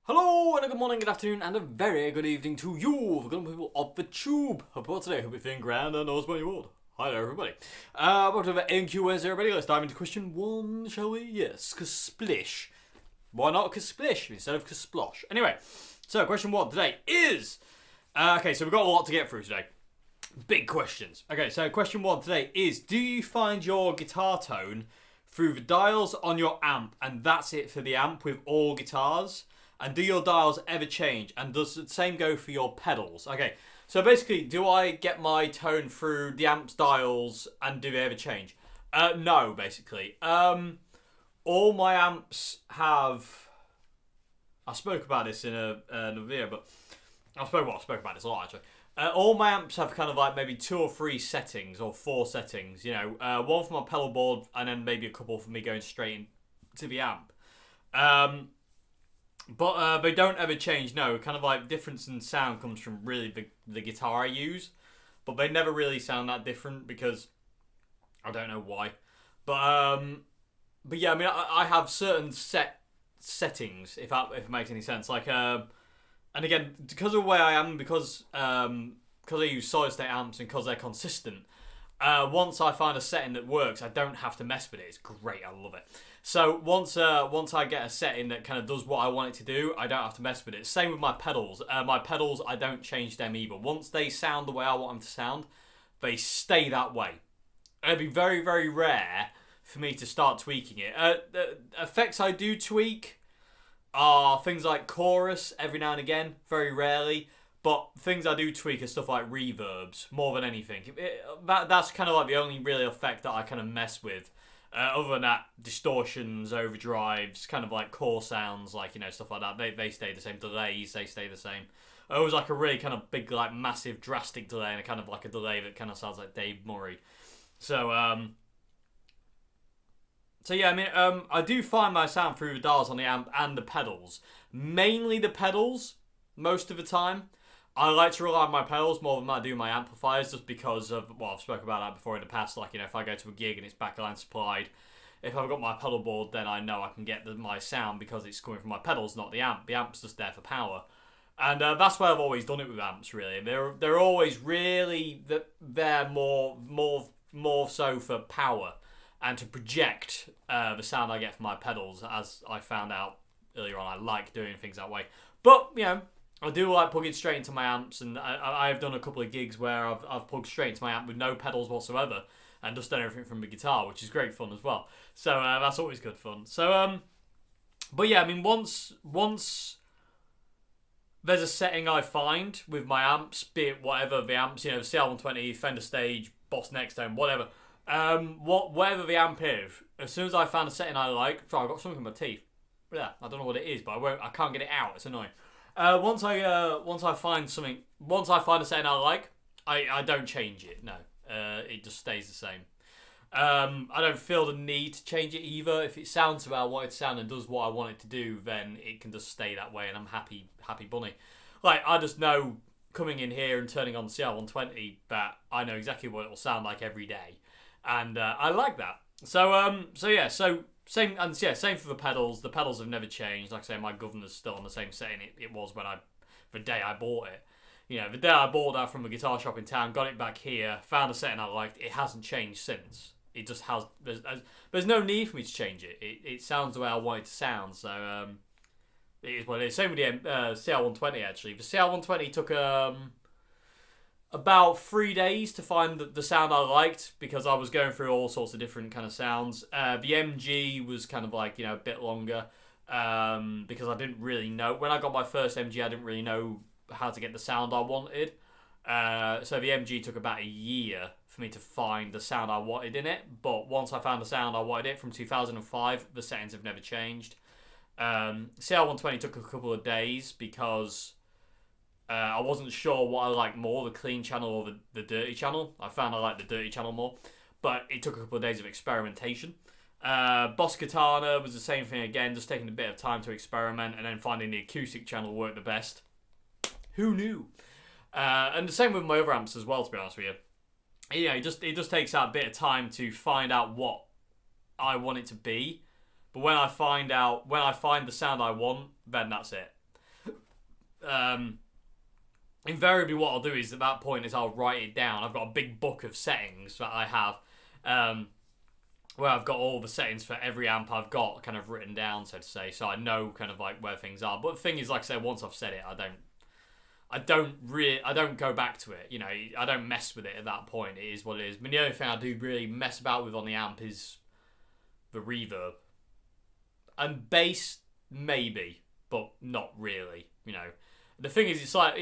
Hello and a good morning, good afternoon, and a very good evening to you, the good people of the tube. Hope you're today, hope you're feeling grand and knows what you would. Hi there, everybody. Welcome to the NQ Wednesday, everybody. Let's dive into question one, shall we? Yes, Kasplish. Why not Kasplish instead of Kasplosh? Anyway, so question one today is... okay, so we've got a lot to get through today. Big questions. Okay, so question one today is, do you find your guitar tone through the dials on your amp, and that's it for the amp with all guitars? And do your dials ever change? And does the same go for your pedals? Okay, so basically, do I get my tone through the amp's dials and do they ever change? No, basically. All my amps have... I spoke about this in a video, but... I spoke about this a lot, actually. All my amps have kind of like maybe 2 or 3 settings, or 4 settings, you know. One for my pedal board, and then maybe a couple for me going straight into the amp. But they don't ever change, no. Kind of like difference in sound comes from really the guitar I use. But they never really sound that different because I don't know why. But yeah, I mean, I have certain settings, if it makes any sense. Like, and again, because of the way I am, because I use solid state amps and because they're consistent, once I find a setting that works, I don't have to mess with it. It's great, I love it. So once I get a setting that kind of does what I want it to do, I don't have to mess with it. Same with my pedals. My pedals, I don't change them either. Once they sound the way I want them to sound, they stay that way. It'd be very, very rare for me to start tweaking it. The effects I do tweak are things like chorus every now and again, very rarely. But things I do tweak are stuff like reverbs, more than anything. That's kind of like the only really effect that I kind of mess with. Other than that, distortions, overdrives, kind of like core sounds, like, you know, stuff like that, they stay the same. Delays, they stay the same. Always like a really kind of big, like massive, drastic delay, and a kind of like a delay that kind of sounds like Dave Murray. So yeah, I mean, I do find my sound through the dials on the amp and the pedals. Mainly the pedals, most of the time. I like to rely on my pedals more than I do my amplifiers, just because of, well, I've spoken about that before in the past. Like, you know, if I go to a gig and it's backline supplied, if I've got my pedal board, then I know I can get my sound because it's coming from my pedals, not the amp. The amp's just there for power. And that's why I've always done it with amps, really. They're always really, they're more so for power and to project the sound I get from my pedals, as I found out earlier on. I like doing things that way. But, you know, I do like plugging straight into my amps, and I've done a couple of gigs where I've plugged straight into my amp with no pedals whatsoever and just done everything from the guitar, which is great fun as well. So that's always good fun. So, but yeah, I mean, once there's a setting I find with my amps, be it whatever the amps, you know, CL120, Fender Stage, Boss Next Tone, whatever, whatever the amp is, as soon as I found a setting I like, sorry, I've got something in my teeth. Yeah, I don't know what it is, but I can't get it out. It's annoying. Once I find a setting I like, I don't change it. No, it just stays the same. I don't feel the need to change it either. If it sounds the way I want it to sound and does what I want it to do, then it can just stay that way, and I'm happy bunny. Like, I just know coming in here and turning on the CL120 that I know exactly what it will sound like every day, and I like that. So yeah, so. Same for the pedals. The pedals have never changed. Like I say, my governor's still on the same setting it was the day I bought it. You know, the day I bought that from a guitar shop in town, got it back here, found a setting I liked. It hasn't changed since. It just has. There's no need for me to change it. It sounds the way I want it to sound. So it is what it is. Same with the CL120 actually. The CL120 took about 3 days to find the sound I liked, because I was going through all sorts of different kind of sounds. The MG was kind of like, you know, a bit longer, because I didn't really know. When I got my first MG, I didn't really know how to get the sound I wanted. So the MG took about a year for me to find the sound I wanted in it. But once I found the sound I wanted it from 2005, the settings have never changed. CL120 took a couple of days because... I wasn't sure what I liked more, the clean channel or the dirty channel. I found I liked the dirty channel more, but it took a couple of days of experimentation. Boss Katana was the same thing again, just taking a bit of time to experiment and then finding the acoustic channel worked the best. Who knew? And the same with my other amps as well, to be honest with you. You know, it just takes that bit of time to find out what I want it to be. But when I find the sound I want, then that's it. invariably what I'll do is at that point is I'll write it down. I've got a big book of settings that I have, where I've got all the settings for every amp I've got kind of written down, so to say, so I know kind of like where things are. But the thing is, like I said, once I've said it, I don't go back to it. You know, I don't mess with it at that point. It is what it is. But the only thing I do really mess about with on the amp is the reverb and bass, maybe, but not really. You know, the thing is, it's like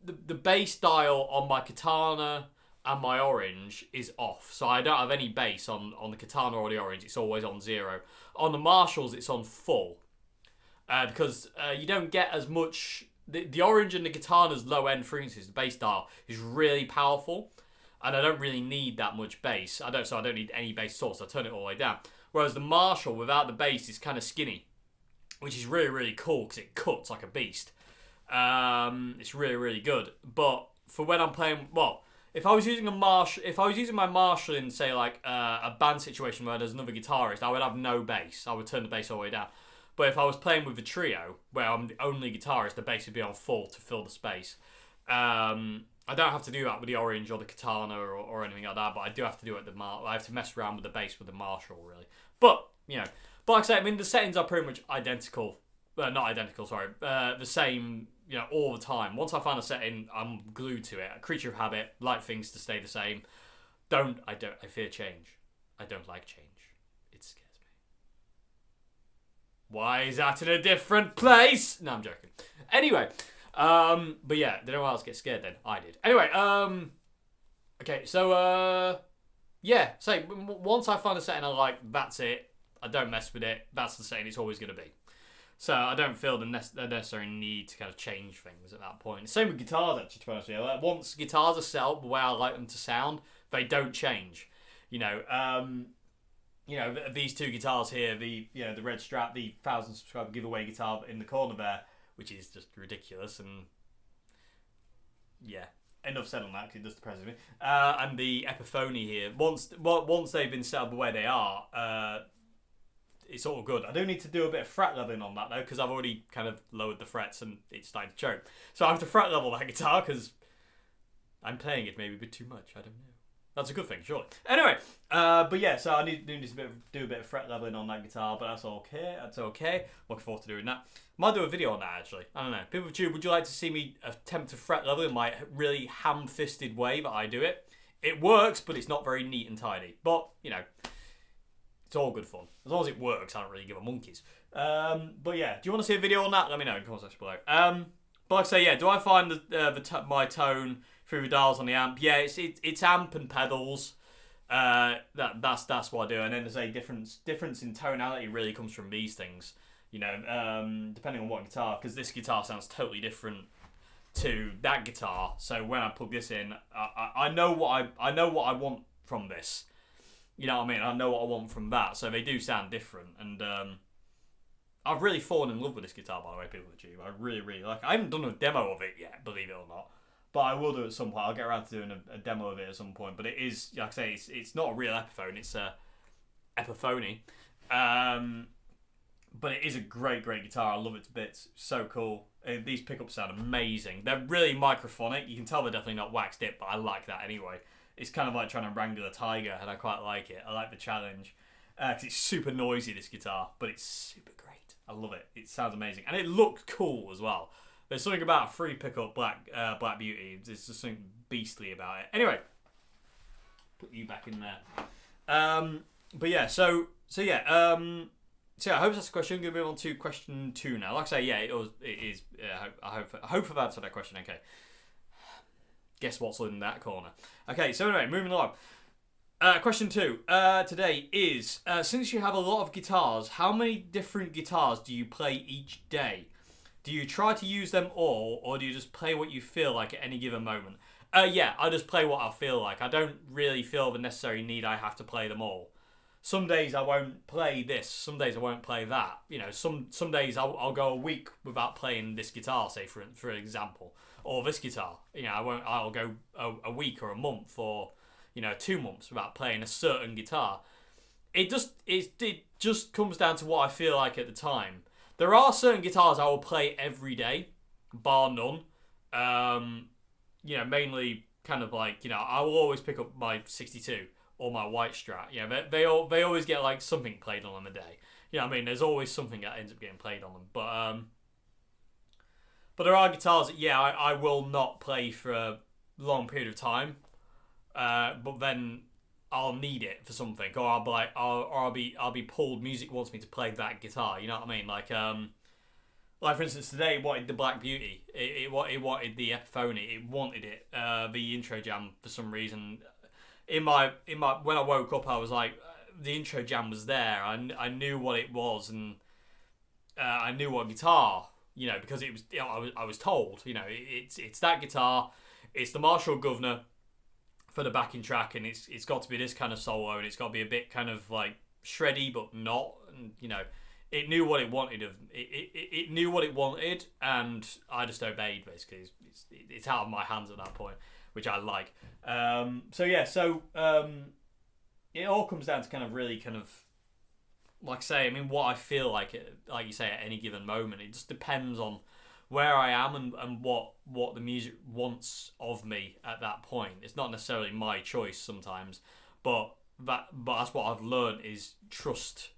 the bass dial on my Katana and my Orange is off, so I don't have any bass on the Katana or the Orange. It's always on 0. On the Marshalls, it's on full, because you don't get as much. The Orange and the Katana's low end frequencies, the bass dial is really powerful, and I don't really need that much bass. I don't need any bass source. I turn it all the way down. Whereas the Marshall without the bass is kind of skinny, which is really, really cool because it cuts like a beast. It's really, really good. But for when I'm playing, well, if I was using my Marshall in, say, like a band situation where there's another guitarist, I would have no bass. I would turn the bass all the way down. But if I was playing with a trio where I'm the only guitarist, the bass would be on full to fill the space. I don't have to do that with the Orange or the Katana or anything like that, but I do have to do it with I have to mess around with the bass with the Marshall, really. But, you know, like I say, I mean, the settings are pretty much identical. Not identical, sorry. The same, you know, all the time. Once I find a setting, I'm glued to it. A creature of habit, like things to stay the same. I fear change. I don't like change. It scares me. Why is that in a different place? No, I'm joking. Anyway, but yeah, did anyone else get scared then? I did. Anyway, okay, so, yeah, so once I find a setting I like, that's it. I don't mess with it. That's the setting it's always going to be. So I don't feel the necessary need to kind of change things at that point. Same with guitars, actually, to be honest with you. Like, once guitars are set up the way I like them to sound, they don't change. You know, these two guitars here, the red Strat, the 1,000 subscriber giveaway guitar in the corner there, which is just ridiculous, and yeah, enough said on that because it does depress me. And the Epiphony here, once they've been set up the way they are, it's all good. I do need to do a bit of fret leveling on that though, because I've already kind of lowered the frets and it's starting to choke. So I have to fret level that guitar because I'm playing it maybe a bit too much. I don't know. That's a good thing, surely. Anyway, but yeah, so I need to do a bit of fret leveling on that guitar, but that's okay. That's okay. Looking forward to doing that. Might do a video on that actually. I don't know. People of YouTube, would you like to see me attempt to fret level in my really ham-fisted way that I do it? It works, but it's not very neat and tidy. But you know, it's all good fun. As long as it works, I don't really give a monkeys. But yeah, do you want to see a video on that? Let me know in the comments section below. But like I say, yeah, do I find my tone through the dials on the amp? Yeah, it's amp and pedals. That's what I do. And then there's a difference in tonality really comes from these things. You know, depending on what guitar, because this guitar sounds totally different to that guitar. So when I plug this in, I know what I want from this. You know what I mean? I know what I want from that. So they do sound different. And I've really fallen in love with this guitar, by the way, people at YouTube. I really, really like it. I haven't done a demo of it yet, believe it or not. But I will do it at some point. I'll get around to doing a demo of it at some point. But it is, like I say, it's not a real Epiphone. It's a Epiphony. But it is a great, great guitar. I love it to bits. So cool. These pickups sound amazing. They're really microphonic. You can tell they're definitely not waxed it, but I like that anyway. It's kind of like trying to wrangle a tiger, and I quite like it. I like the challenge. Because it's super noisy, this guitar, but it's super great. I love it. It sounds amazing. And it looks cool as well. There's something about a free pickup Black Beauty. There's just something beastly about it. Anyway, put you back in there. But yeah, so yeah, I hope that's a question. I'm going to move on to question 2 now. Like I say, yeah, it is. I hope I've answered that question. Okay. Guess what's in that corner? Okay, so anyway, moving along. Question 2 today is, since you have a lot of guitars, how many different guitars do you play each day? Do you try to use them all, or do you just play what you feel like at any given moment? Yeah, I just play what I feel like. I don't really feel the necessary need I have to play them all. Some days I won't play this, some days I won't play that. You know, some days I'll go a week without playing this guitar, say for example, or this guitar. You know, I'll go a week or a month or 2 months without playing a certain guitar. It just comes down to what I feel like at the time. There are certain guitars I will play every day, bar none. Mainly kind of like, I will always pick up my 62 or my white Strat. They always get like something played on them a day. There's always something that ends up getting played on them. But there are guitars that, I will not play for a long period of time. But then I'll need it for something, or I'll be like, I'll be pulled. Music wants me to play that guitar. You know what I mean? Like for instance, today it wanted the Black Beauty. It wanted the Epiphony. It wanted it. The intro jam for some reason. In my when I woke up, I was like, the intro jam was there. I knew what it was, and I knew what guitar. Because it was. I was told. It's that guitar. It's the Marshall Governor for the backing track, and it's got to be this kind of solo, and it's got to be a bit kind of like shreddy, but not. And it knew what it wanted it knew what it wanted, and I just obeyed. Basically, it's out of my hands at that point, which I like. It all comes down to kind of really kind of like say, what I feel like you say at any given moment. It just depends on where I am and what the music wants of me at that point. It's not necessarily my choice sometimes, but that's what I've learned is trust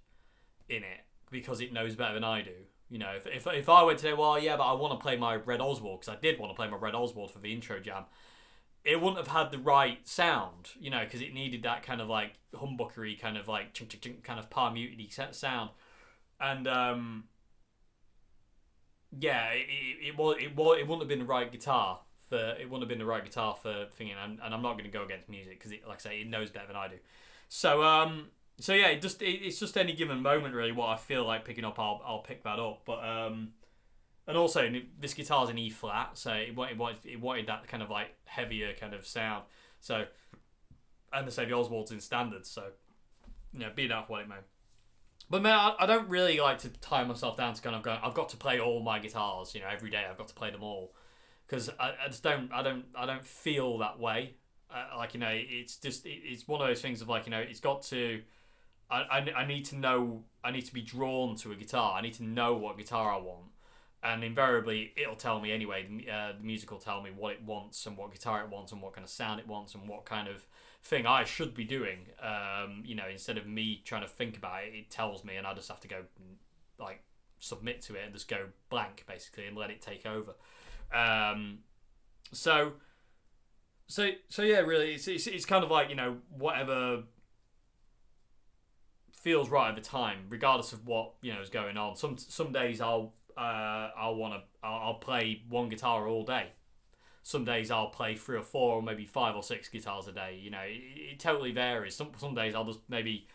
in it, because it knows better than I do. If I went to say, well, yeah, but I want to play my Red Oswald, because I did want to play my Red Oswald for the intro jam, it wouldn't have had the right sound, because it needed that kind of like humbuckery, kind of like chink chink chink, kind of palm mutiny sound, and it wouldn't have been the right guitar for thinking, and I'm not going to go against music because, like I say, it knows better than I do. It's just any given moment really. What I feel like picking up, I'll pick that up. But and also this guitar's in E flat, so it wanted that kind of like heavier kind of sound. So, and the the Oswald's in standard, so be that what it may. But man, I don't really like to tie myself down to kind of going, I've got to play all my guitars, every day. I've got to play them all, because I just don't feel that way. It's one of those things of like, it's got to. I need to know. I need to be drawn to a guitar. I need to know what guitar I want, and invariably it'll tell me anyway. The music will tell me what it wants and what guitar it wants and what kind of sound it wants and what kind of thing I should be doing. Instead of me trying to think about it, it tells me, and I just have to go like submit to it and just go blank basically and let it take over. So yeah, really, it's kind of like whatever feels right at the time, regardless of what is going on. Some days I'll play one guitar all day. Some days I'll play 3 or 4 or maybe 5 or 6 guitars a day. It totally varies. Some days I'll just maybe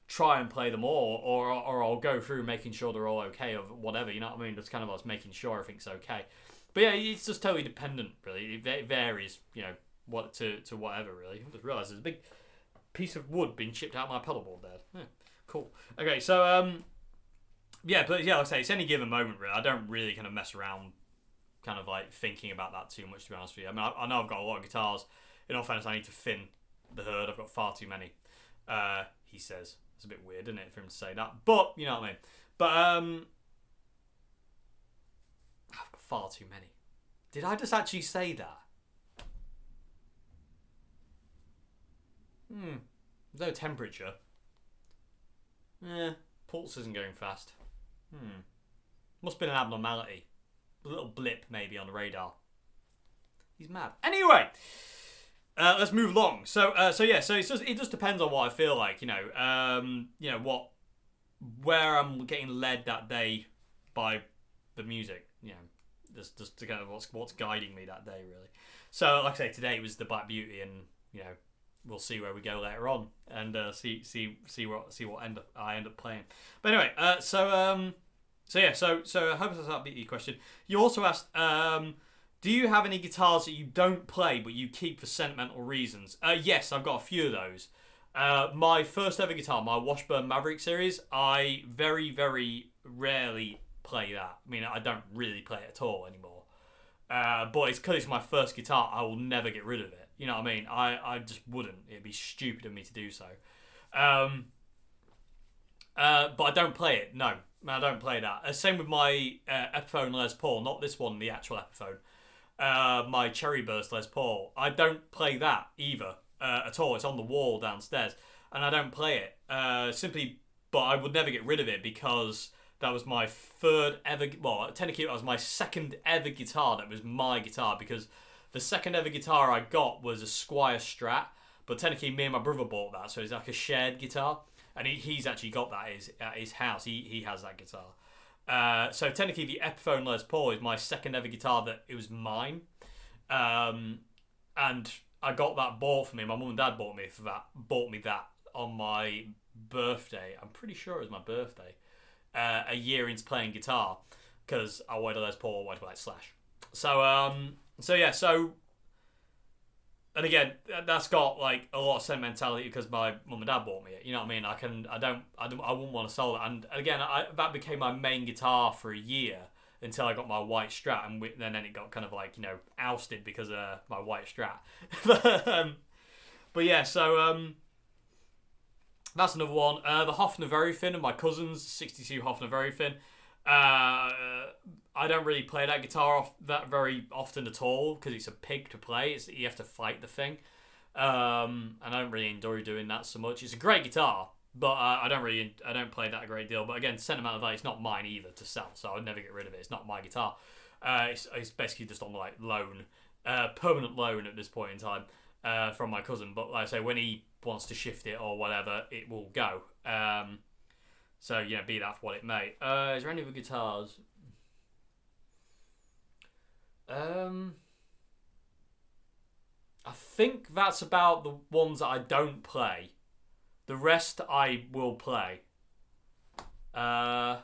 try and play them all, or I'll go through making sure they're all okay or whatever. You know what I mean? Just kind of us making sure everything's okay. But yeah, it's just totally dependent. Really, it varies. What to whatever. Really, I just realised there's a big piece of wood being chipped out of my pedal board there. Yeah, cool. Okay, so like I say, it's any given moment. Really, I don't really kind of mess around, kind of like thinking about that too much. To be honest with you, I know I've got a lot of guitars. In all fairness, I need to thin the herd. I've got far too many. He says. It's a bit weird, isn't it, for him to say that? But, you know what I mean. But, I've got far too many. Did I just actually say that? There's no temperature. Pulse isn't going fast. Must have been an abnormality. A little blip, maybe, on the radar. He's mad. Anyway! Let's move along. So it just depends on what I feel like, where I'm getting led that day by the music, just to kind of what's guiding me that day, really. So, like I say, today was the Black Beauty, and we'll see where we go later on, and see what I end up playing. But anyway, so I hope that beat your question. You also asked, do you have any guitars that you don't play but you keep for sentimental reasons? Yes, I've got a few of those. My first ever guitar, my Washburn Maverick series, I very, very rarely play that. I don't really play it at all anymore. But it's because it's my first guitar, I will never get rid of it. You know what I mean? I just wouldn't. It'd be stupid of me to do so. But I don't play it. No, I don't play that. Same with my Epiphone Les Paul, not this one, the actual Epiphone. My Cherry Burst Les Paul. I don't play that either at all. It's on the wall downstairs, and I don't play it simply. But I would never get rid of it because that was my third ever. Well, technically, it was my second ever guitar. That was my guitar because the second ever guitar I got was a Squier Strat. But technically, me and my brother bought that, so it's like a shared guitar. And he's actually got that at his house. He has that guitar. So technically, the Epiphone Les Paul is my second ever guitar that it was mine. And I got that bought for me. My mum and dad bought me that on my birthday. I'm pretty sure it was my birthday. A year into playing guitar, because I wanted a Les Paul, I wanted to like Slash. So and again, that's got like a lot of sentimentality because my mum and dad bought me it. You know what I mean? I wouldn't want to sell it. And again, that became my main guitar for a year until I got my white Strat, and then it got kind of like, you know, ousted because of my white Strat. But yeah, so that's another one. The Hofner Very Thin of my cousin's 62 Hofner Very Thin. I don't really play that guitar off that very often at all because it's a pig to play. You have to fight the thing, and I don't really enjoy doing that so much. It's a great guitar, but I don't play that a great deal. But again, sentimental value, it's not mine either to sell, so I would never get rid of it. It's not my guitar. It's basically just on like loan, permanent loan at this point in time from my cousin. But like I say, when he wants to shift it or whatever, it will go. So, yeah, be that for what it may. Is there any other guitars? I think that's about the ones that I don't play. The rest I will play. I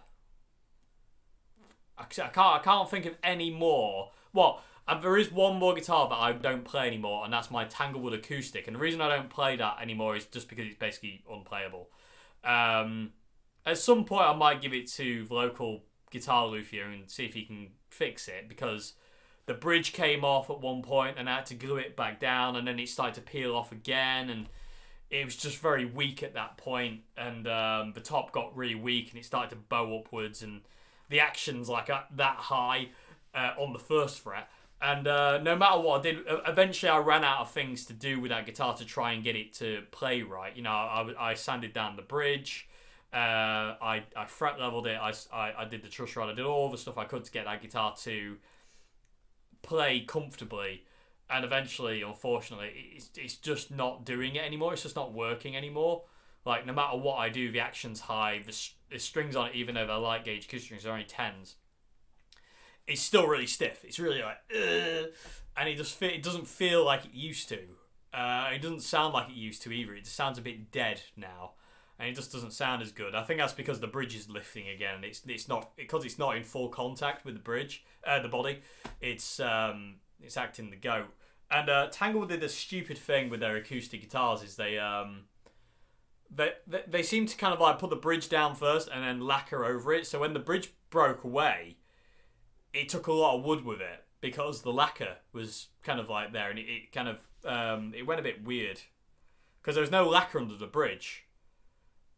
can't think of any more. Well, there is one more guitar that I don't play anymore, and that's my Tanglewood Acoustic. And the reason I don't play that anymore is just because it's basically unplayable. At some point, I might give it to the local guitar luthier and see if he can fix it, because the bridge came off at one point and I had to glue it back down, and then it started to peel off again, and it was just very weak at that point, and the top got really weak and it started to bow upwards, and the action's like that high on the first fret. And no matter what I did, eventually I ran out of things to do with that guitar to try and get it to play right. You know, I sanded down the bridge. I fret leveled it. I did the truss rod. I did all the stuff I could to get that guitar to play comfortably, and eventually, unfortunately, it's just not doing it anymore. It's just not working anymore. Like, no matter what I do, the action's high. The strings on it, even though they're light gauge kiss strings, are only 10s. It's still really stiff. It's really like, and it doesn't feel like it used to. It doesn't sound like it used to either. It just sounds a bit dead now. And it just doesn't sound as good. I think that's because the bridge is lifting again. It's not because it's not in full contact with the bridge, the body. It's acting the goat. And Tanglewood did this stupid thing with their acoustic guitars. Is they seem to kind of like put the bridge down first and then lacquer over it. So when the bridge broke away, it took a lot of wood with it because the lacquer was kind of like there, and it kind of it went a bit weird because there was no lacquer under the bridge.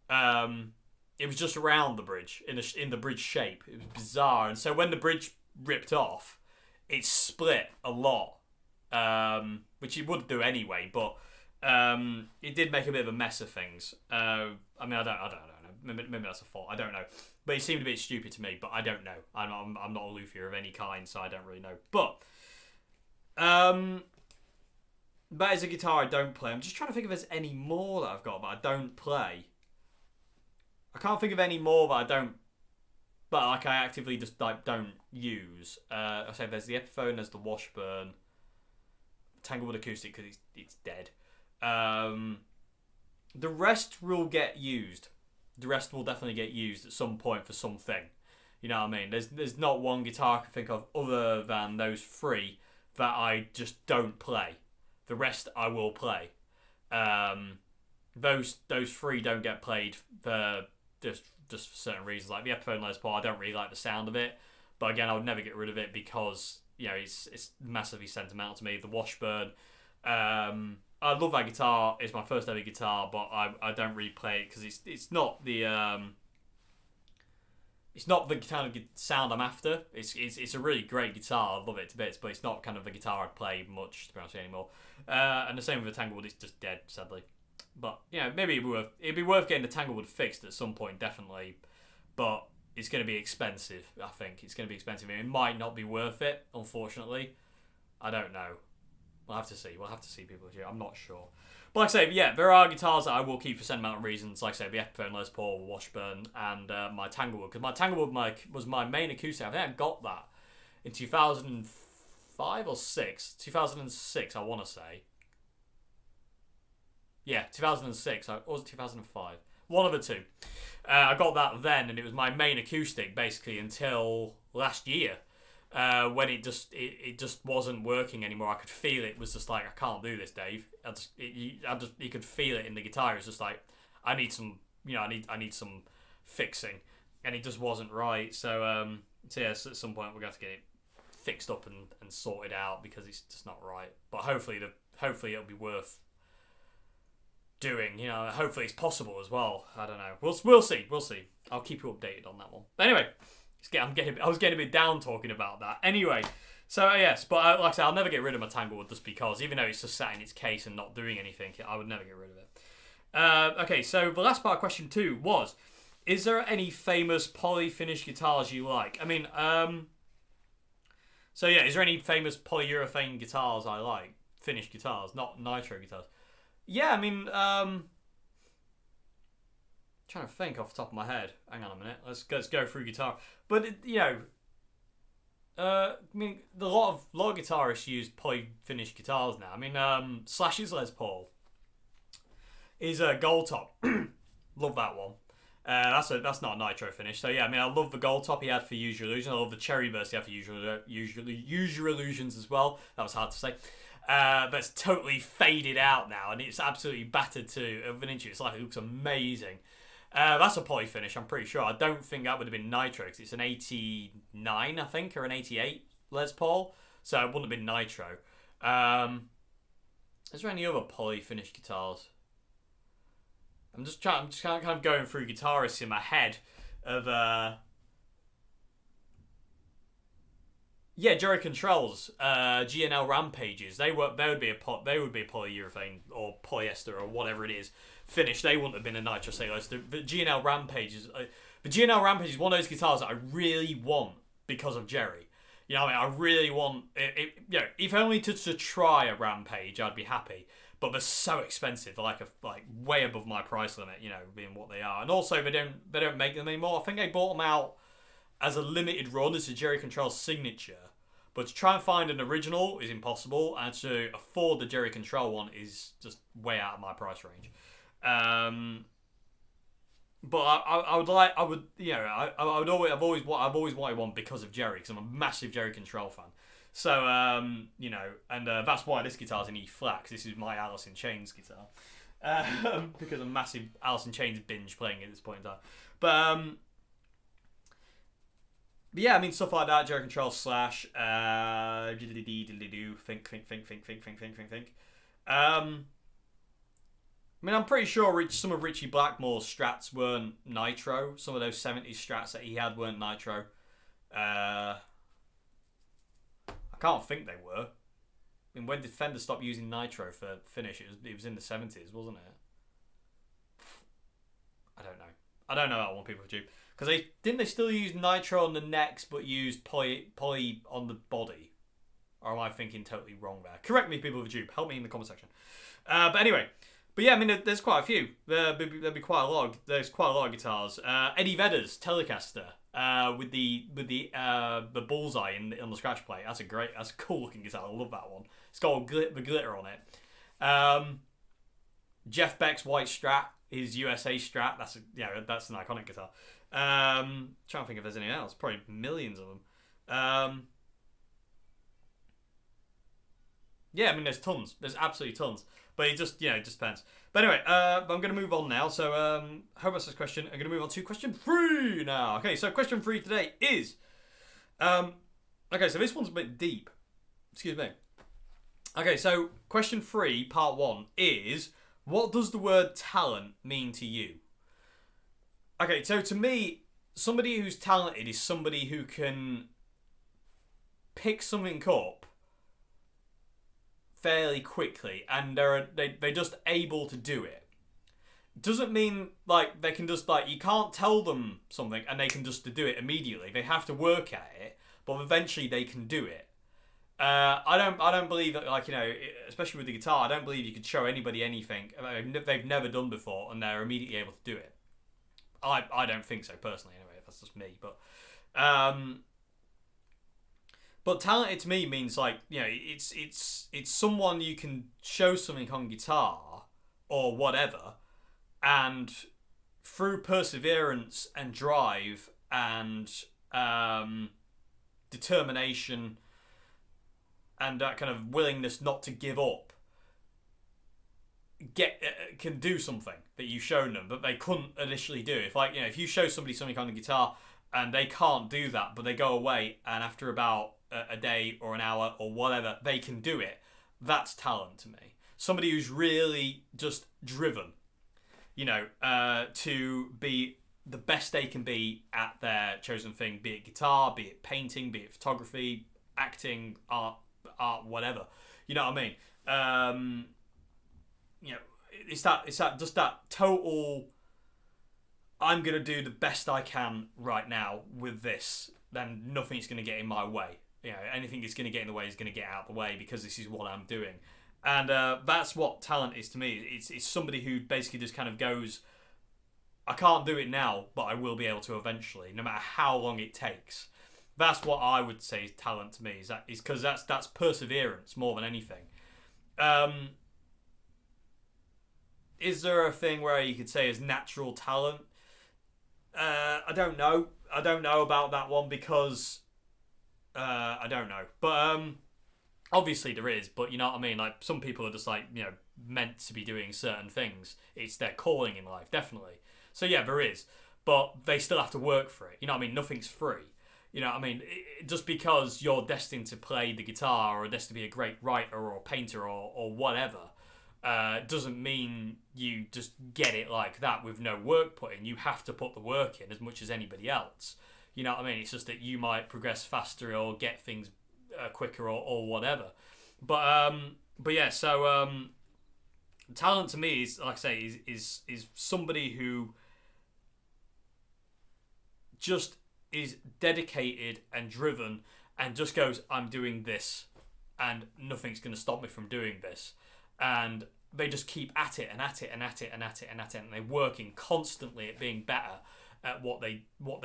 It was just around the bridge in the bridge shape. It was bizarre, and so when the bridge ripped off, it split a lot, which it would do anyway. But it did make a bit of a mess of things. I mean, I don't know. Maybe that's a fault. I don't know. But it seemed a bit stupid to me. But I don't know. I'm not a luthier of any kind, so I don't really know. But that is a guitar I don't play. I'm just trying to think if there's any more that I've got that I don't play. I can't think of any more that I don't, but like I actively just like don't use. I say there's the Epiphone, there's the Washburn, Tanglewood Acoustic because it's dead. The rest will get used. The rest will definitely get used at some point for something. You know what I mean? There's not one guitar I can think of other than those three that I just don't play. The rest I will play. Those three don't get played for just for certain reasons. Like the Epiphone Les Paul, I don't really like the sound of it, but again, I would never get rid of it because, you know, it's massively sentimental to me. The Washburn, I love that guitar. It's my first ever guitar, but I don't really play it because it's not the kind of sound I'm after. It's a really great guitar. I love it to bits, but it's not kind of the guitar I play much to be honest anymore. And the same with the Tanglewood. It's just dead, sadly. But maybe it'd be worth getting the Tanglewood fixed at some point, definitely. But it's going to be expensive. I think it's going to be expensive. It might not be worth it, unfortunately. I don't know. We'll have to see. People here. I'm not sure. But like I say, yeah, there are guitars that I will keep for sentimental reasons. Like I say, the Epiphone, Les Paul, Washburn, and my Tanglewood. Because my Tanglewood was my main acoustic. I think I got that in 2005 or 6. 2006, I want to say. Yeah, 2006. Or was it 2005? One of the two. I got that then, and it was my main acoustic, basically, until last year. When it just wasn't working anymore. I could feel it was just like, I can't do this, Dave. You could feel it in the guitar. It was just like, I need some fixing, and it just wasn't right. So yeah, so at some point we're going to have to get it fixed up and sorted out because it's just not right. But hopefully it'll be worth doing. Hopefully it's possible as well. I don't know. We'll see. I'll keep you updated on that one. But anyway. I was getting a bit down talking about that. Anyway, so yes, but like I said, I'll never get rid of my Tanglewood just because, even though it's just sat in its case and not doing anything, I would never get rid of it. Okay, so the last part of question 2 was, is there any famous poly-finished guitars you like? I mean, so yeah, is there any famous polyurethane guitars I like? Finished guitars, not nitro guitars. Yeah, I mean, trying to think off the top of my head. Hang on a minute. Let's go through guitar. But I mean, a lot of guitarists use poly-finished guitars now. I mean, Slash's Les Paul is a gold top. Love that one. That's not a nitro finish. So yeah, I mean, I love the gold top he had for Use Your Illusion. I love the cherry burst he had for Use Your Illusions as well. That was hard to say. That's totally faded out now, and it's absolutely battered to an inch. It's like, it looks amazing. That's a poly finish, I'm pretty sure. I don't think that would have been nitro because it's an 89, I think, or an 88 Les Paul. So it wouldn't have been nitro. Is there any other poly finished guitars? I'm just kind of going through guitarists in my head of Jerry Control's GNL Rampages. They would be a polyurethane or polyester or whatever it is finish. They wouldn't have been a nitro cellulose. The GNL Rampages, is one of those guitars that I really want because of Jerry. I really want it. If only to try a Rampage, I'd be happy. But they're so expensive, they're like way above my price limit. Being what they are, and also they don't make them anymore. I think they bought them out as a limited run as a Jerry Control signature. But to try and find an original is impossible, and to afford the Jerry Control one is just way out of my price range. But I've always wanted one because of Jerry, because I'm a massive Jerry Control fan. So and that's why this guitar's in E flat, because this is my Alice in Chains guitar. Because I'm a massive Alice in Chains binge playing at this point in time. But yeah, I mean, stuff like that, Jerry Control Slash, think. I mean, I'm pretty sure some of Richie Blackmore's Strats weren't nitro. Some of those 70s Strats that he had weren't nitro. I can't think they were. I mean, when did Fender stop using nitro for finish? It was in the 70s, wasn't it? I don't know. I don't know that one, people do. Because they still use nitro on the necks, but used poly on the body? Or am I thinking totally wrong there? Correct me, people of YouTube. Help me in the comment section. But anyway, yeah, I mean, there's quite a few. There'll be quite a lot. There's quite a lot of guitars. Eddie Vedder's Telecaster with the bullseye on the scratch plate. That's a cool looking guitar. I love that one. It's got the glitter on it. Jeff Beck's White Strat, his USA Strat. That's an iconic guitar. Trying to think if there's anything else. Probably millions of them. Yeah, I mean, there's tons. There's absolutely tons. But it just depends. But anyway, I'm going to move on now. So, hope that's this question. I'm going to move on to question 3 now. Okay, so question 3 today is... okay, so this one's a bit deep. Excuse me. Okay, so question 3, part 1 is, what does the word talent mean to you? Okay, so to me, somebody who's talented is somebody who can pick something up fairly quickly, and they're just able to do it. Doesn't mean like they can just like, you can't tell them something and they can just do it immediately. They have to work at it, but eventually they can do it. I don't believe that, like, you know, especially with the guitar, I don't believe you could show anybody anything they've never done before and they're immediately able to do it. I don't think so personally. Anyway, that's just me. But talented to me means, like, you know, it's someone you can show something on guitar or whatever, and through perseverance and drive and determination and that kind of willingness not to give up, can do something that you've shown them that they couldn't initially do. If, like, you know, if you show somebody something on the guitar and they can't do that, but they go away and after about a day or an hour or whatever, they can do it, that's talent to me. Somebody who's really just driven, you know, to be the best they can be at their chosen thing, be it guitar, be it painting, be it photography, acting, art, whatever. You know what I mean? You know, it's that total, I'm going to do the best I can right now with this, then nothing's going to get in my way. You know, anything that's going to get in the way is going to get out of the way because this is what I'm doing. And that's what talent is to me. It's somebody who basically just kind of goes, I can't do it now, but I will be able to eventually, no matter how long it takes. That's what I would say is talent to me. Is because that's perseverance more than anything. Is there a thing where you could say is natural talent? I don't know. I don't know about that one because I don't know. But obviously there is. But you know what I mean? Like, some people are just, like, you know, meant to be doing certain things. It's their calling in life, definitely. So yeah, there is. But they still have to work for it. You know what I mean? Nothing's free. You know what I mean? Just because you're destined to play the guitar or destined to be a great writer or painter or whatever, doesn't mean you just get it like that with no work put in. You have to put the work in as much as anybody else. You know what I mean? It's just that you might progress faster or get things quicker or whatever. But yeah, so talent to me is, like I say, is somebody who just is dedicated and driven and just goes, I'm doing this and nothing's going to stop me from doing this. And they just keep at it and at it and at it and at it and at it, and they're working constantly at being better at what they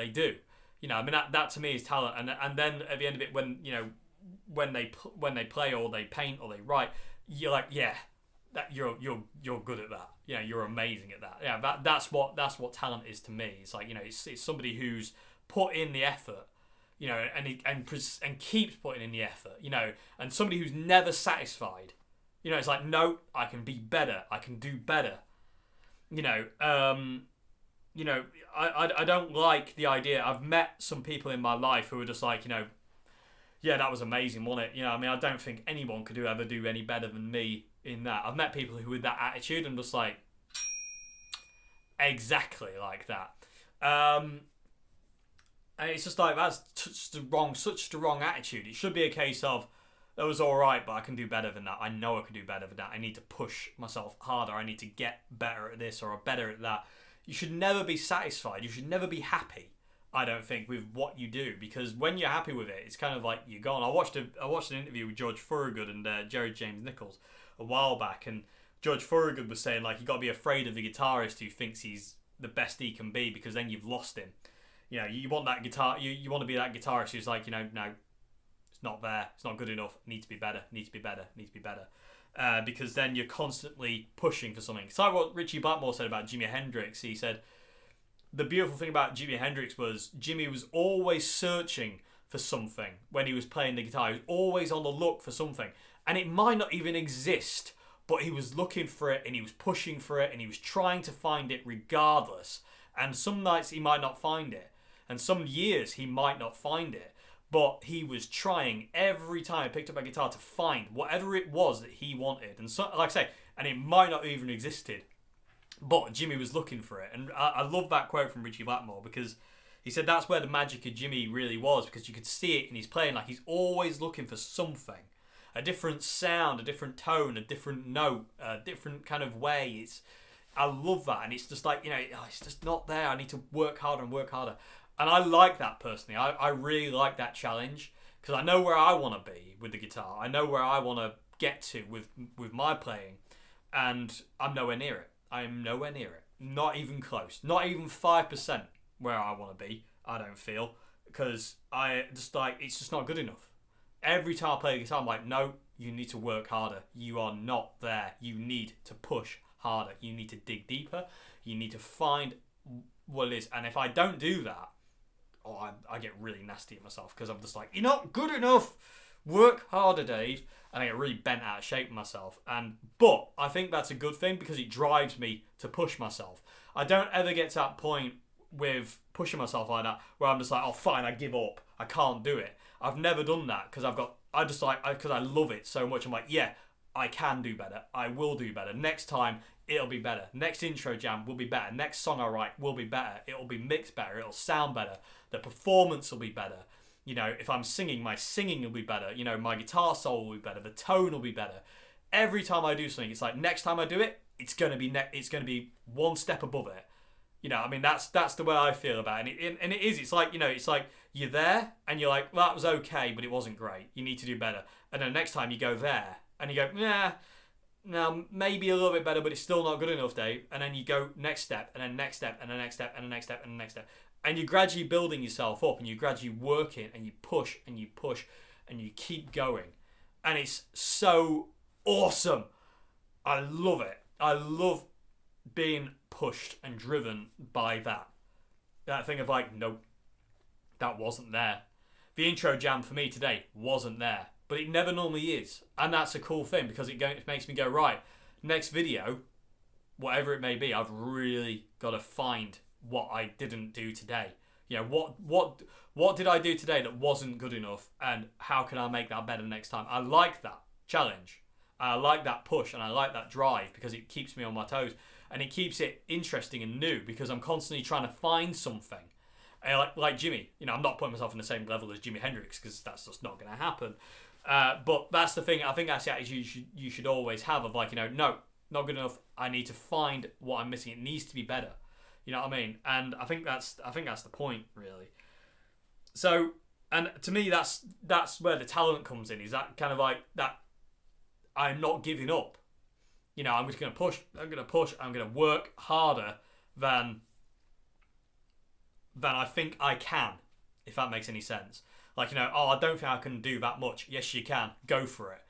do. You know, I mean, that to me is talent. And then at the end of it, when, you know, when they play or they paint or they write, you're like, yeah, that you're good at that. You know, you're amazing at that. Yeah, that's what talent is to me. It's like, you know, it's somebody who's put in the effort, you know, and keeps putting in the effort, you know, and somebody who's never satisfied. You know, it's like, no, I can be better. I can do better. You know, I don't like the idea. I've met some people in my life who are just like, you know, yeah, that was amazing, wasn't it? You know, I mean, I don't think anyone could ever do any better than me in that. I've met people who with that attitude and just like, exactly like that. And it's just like, that's such the wrong attitude. It should be a case of, that was alright, but I can do better than that. I know I can do better than that. I need to push myself harder. I need to get better at this or better at that. You should never be satisfied. You should never be happy, I don't think, with what you do. Because when you're happy with it, it's kind of like you're gone. I watched an interview with George Thorogood and Jerry James Nichols a while back, and George Thorogood was saying, like, you got to be afraid of the guitarist who thinks he's the best he can be, because then you've lost him. You know, you want that guitar. You want to be that guitarist who's like, you know, no, it's not there. It's not good enough. It needs to be better. It needs to be better. It needs to be better. Because then you're constantly pushing for something. It's like what Richie Blackmore said about Jimi Hendrix. He said the beautiful thing about Jimi Hendrix was Jimmy was always searching for something when he was playing the guitar. He was always on the look for something. And it might not even exist, but he was looking for it and he was pushing for it and he was trying to find it regardless. And some nights he might not find it. And some years he might not find it. But he was trying every time he picked up a guitar to find whatever it was that he wanted. And so, like I say, and it might not even existed, but Jimmy was looking for it. And I love that quote from Richie Blackmore, because he said that's where the magic of Jimmy really was, because you could see it in his playing. Like, he's always looking for something. A different sound, a different tone, a different note, a different kind of way. I love that. And it's just like, it's just not there. I need to work harder and work harder. And I like that personally. I really like that challenge, because I know where I want to be with the guitar. I know where I want to get to with my playing, and I'm nowhere near it. I am nowhere near it. Not even close. Not even 5% where I want to be, I don't feel, because it's just not good enough. Every time I play the guitar, I'm like, no, you need to work harder. You are not there. You need to push harder. You need to dig deeper. You need to find what it is. And if I don't do that, I get really nasty at myself, because I'm just like, you're not good enough. Work harder, Dave. And I get really bent out of shape with myself. But I think that's a good thing, because it drives me to push myself. I don't ever get to that point with pushing myself like that where I'm just like, oh fine, I give up. I can't do it. I've never done that, because because I love it so much. I'm like, yeah, I can do better. I will do better. Next time, it'll be better. Next intro jam will be better. Next song I write will be better. It'll be mixed better. It'll sound better. The performance will be better. If I'm singing, my singing will be better. My guitar solo will be better. The tone will be better. Every time I do something, it's like, next time I do it, it's gonna be one step above it. That's the way I feel about it. And it is. It's like, it's like you're there and you're like, well, that was okay, but it wasn't great. You need to do better. And then next time you go there and you go, yeah, now maybe a little bit better, but it's still not good enough, Dave. And then you go next step, and then next step, and the next step, and the next step, and the next step. And you're gradually building yourself up, and you gradually work it, and you push, and you push, and you keep going. And it's so awesome. I love it. I love being pushed and driven by that thing of like, nope, that wasn't there. The intro jam for me today wasn't there, but it never normally is, and that's a cool thing, because it makes me go, right, next video, whatever it may be, I've really got to find what I didn't do today. What did I do today that wasn't good enough, and how can I make that better next time? I like that challenge. I like that push, and I like that drive, because it keeps me on my toes. And it keeps it interesting and new, because I'm constantly trying to find something. And like Jimmy, I'm not putting myself on the same level as Jimi Hendrix, because that's just not going to happen. But that's the thing. I think that's the attitude you should always have, of like, no, not good enough. I need to find what I'm missing. It needs to be better. You know what I mean? And I think that's the point, really. So, and to me, that's where the talent comes in. Is that kind of like that? I'm not giving up. I'm just going to push. I'm going to work harder than I think I can, if that makes any sense. Like, I don't think I can do that much. Yes, you can. Go for it.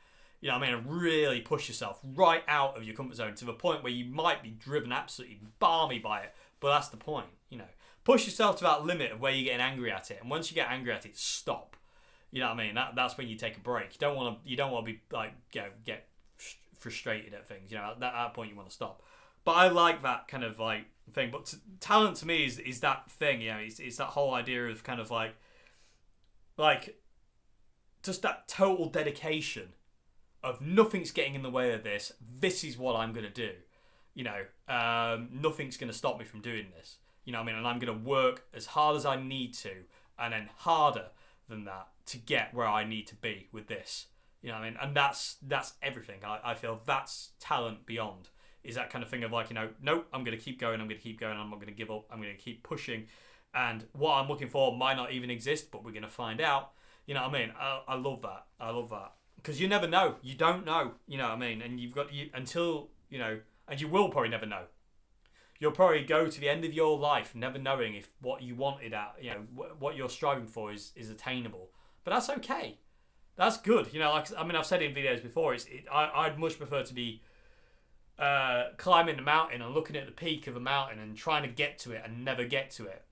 And really push yourself right out of your comfort zone, to the point where you might be driven absolutely balmy by it. Like, But that's the point, you know. Push yourself to that limit of where you're getting angry at it, and once you get angry at it, stop. You know what I mean? That's when you take a break. You don't want to be like get frustrated at things. You know, at that point you want to stop. But I like that kind of like thing. But talent to me is that thing. You know, it's that whole idea of kind of like just that total dedication of nothing's getting in the way of this. This is what I'm gonna do. You know, nothing's gonna stop me from doing this. You know what I mean? And I'm gonna work as hard as I need to, and then harder than that to get where I need to be with this. You know what I mean? And that's everything. I feel that's talent beyond. Is that kind of thing of like, you know, nope, I'm going to keep going, I'm not going to give up, I'm going to keep pushing. And what I'm looking for might not even exist, but we're going to find out. You know what I mean? I love that. Because you never know. You don't know. You know what I mean? And you've got, until, you know, and you will probably never know. You'll probably go to the end of your life never knowing if what you wanted at, you know, what you're striving for is attainable. But that's okay. That's good. You know, like, I mean, I've said it in videos before, I'd much prefer to be climbing the mountain and looking at the peak of a mountain and trying to get to it and never get to it,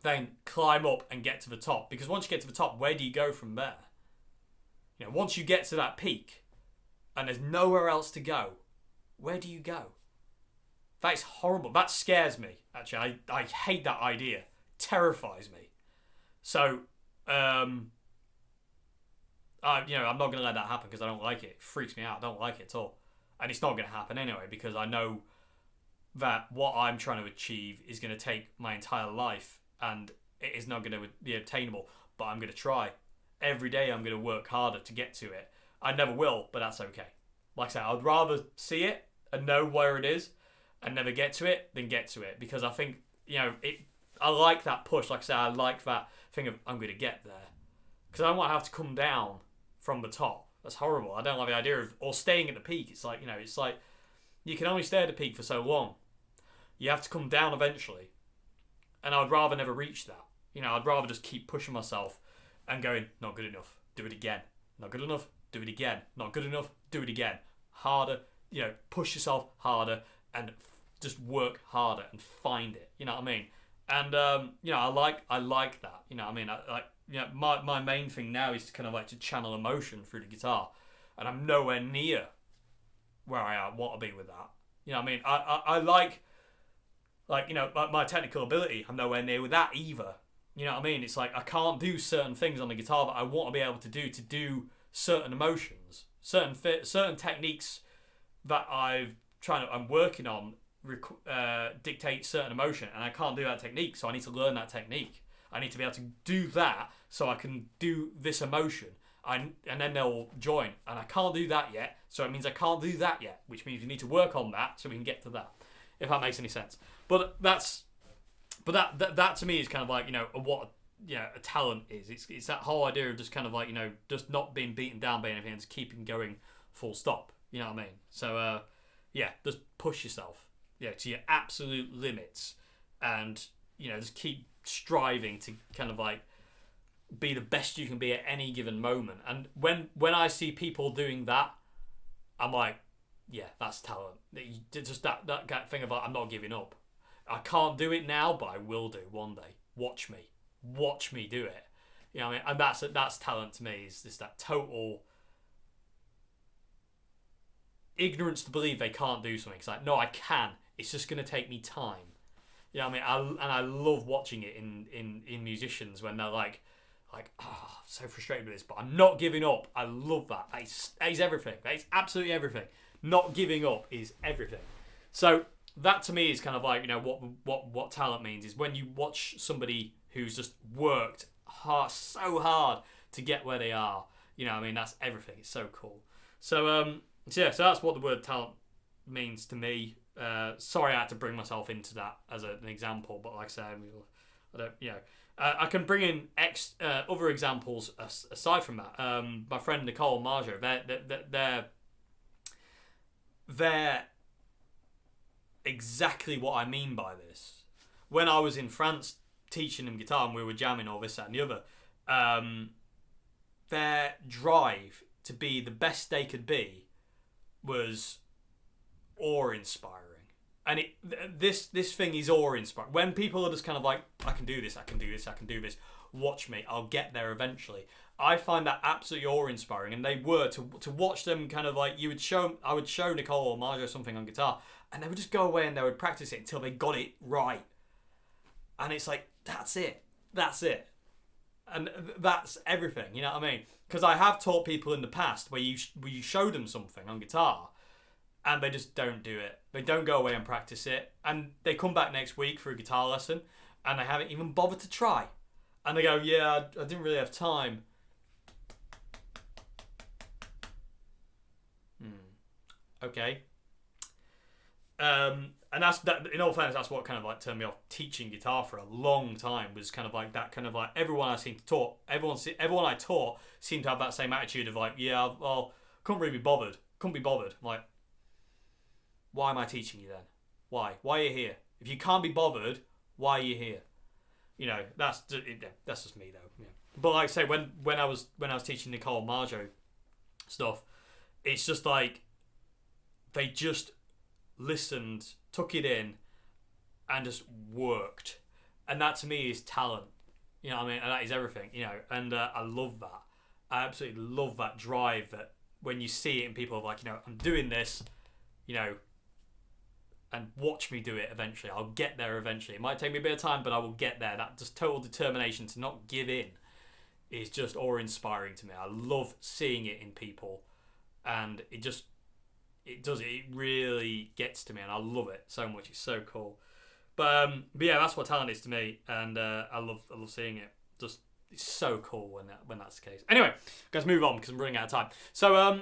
then climb up and get to the top. Because once you get to the top, where do you go from there? You know, once you get to that peak and there's nowhere else to go, where do you go? That is horrible. That scares me, actually. I hate that idea. It terrifies me. So, I'm not going to let that happen because I don't like it. It freaks me out. I don't like it at all. And it's not going to happen anyway because I know that what I'm trying to achieve is going to take my entire life and it is not going to be obtainable. But I'm going to try. Every day I'm going to work harder to get to it. I never will, but that's okay. Like I said, I'd rather see it and know where it is and never get to it than get to it because I think, I like that push. Like I said, I like that thing of I'm going to get there. Because I don't want to have to come down from the top. That's horrible. I don't like the idea of, or staying at the peak. It's like, you can only stay at the peak for so long. You have to come down eventually. And I'd rather never reach that. I'd rather just keep pushing myself and going, not good enough, do it again. Not good enough, do it again. Not good enough, do it again. Harder, push yourself harder and just work harder and find it. You know what I mean? And, I like that. You know what I mean? My main thing now is to kind of like to channel emotion through the guitar. And I'm nowhere near where I want to be with that. You know what I mean? I like my technical ability, I'm nowhere near with that either. You know what I mean? It's like I can't do certain things on the guitar that I want to be able to do certain emotions, certain techniques that I'm working on dictate certain emotion, and I can't do that technique, so I need to learn that technique. I need to be able to do that so I can do this emotion, and then they'll join. And I can't do that yet, so it means I can't do that yet, which means we need to work on that so we can get to that. If that makes any sense. But that to me is kind of like what a talent is. It's that whole idea of just kind of like just not being beaten down by anything and just keeping going full stop. You know what I mean? So just push yourself to your absolute limits, and just keep striving to kind of like be the best you can be at any given moment. And when I see people doing that, I'm like, yeah, that's talent. Just that kind of thing of like, I'm not giving up. I can't do it now, but I will do one day. Watch me do it. You know what I mean? And that's talent to me. Is just that total ignorance to believe they can't do something. It's like, no, I can. It's just going to take me time. You know what I mean? I love watching it in musicians when they're like, I'm so frustrated with this, but I'm not giving up. I love that. That is everything. That is absolutely everything. Not giving up is everything. So that to me is kind of like, what talent means is when you watch somebody who's just worked so hard to get where they are. You know what I mean? That's everything. It's so cool. So so that's what the word talent means to me. Sorry I had to bring myself into that as an example, but like I said, I can bring in other examples aside from that. My friend Nicole and Marjo, they're exactly what I mean by this. When I was in France teaching them guitar and we were jamming all this, that and the other, their drive to be the best they could be was awe-inspiring. And this thing is awe-inspiring. When people are just kind of like, I can do this, I can do this, I can do this, watch me, I'll get there eventually. I find that absolutely awe-inspiring. And they were, to watch them kind of like, I would show Nicole or Marjo something on guitar, and they would just go away and they would practice it until they got it right. And it's like, that's it. And that's everything, you know what I mean? Because I have taught people in the past where you show them something on guitar and they just don't do it. They don't go away and practice it. And they come back next week for a guitar lesson and they haven't even bothered to try. And they go, yeah, I didn't really have time. Okay. And that's that. In all fairness, that's what kind of like turned me off teaching guitar for a long time. Was kind of like that. Kind of like everyone I taught seemed to have that same attitude of like, yeah, well, couldn't really be bothered. Couldn't be bothered. I'm like, why am I teaching you then? Why? Why are you here? If you can't be bothered, why are you here? That's just me though. Yeah. But like I say, when I was teaching Nicole and Marjo stuff, it's just like they just listened, took it in, and just worked. And that to me is talent. You know what I mean? And that is everything, and I love that. I absolutely love that drive that when you see it in people of like, I'm doing this, and watch me do it eventually. I'll get there eventually. It might take me a bit of time, but I will get there. That just total determination to not give in is just awe-inspiring to me. I love seeing it in people, and it really gets to me, and I love it so much. It's so cool. But yeah, that's what talent is to me, and I love seeing it. Just it's so cool when that's the case. Anyway, let's move on because I'm running out of time. So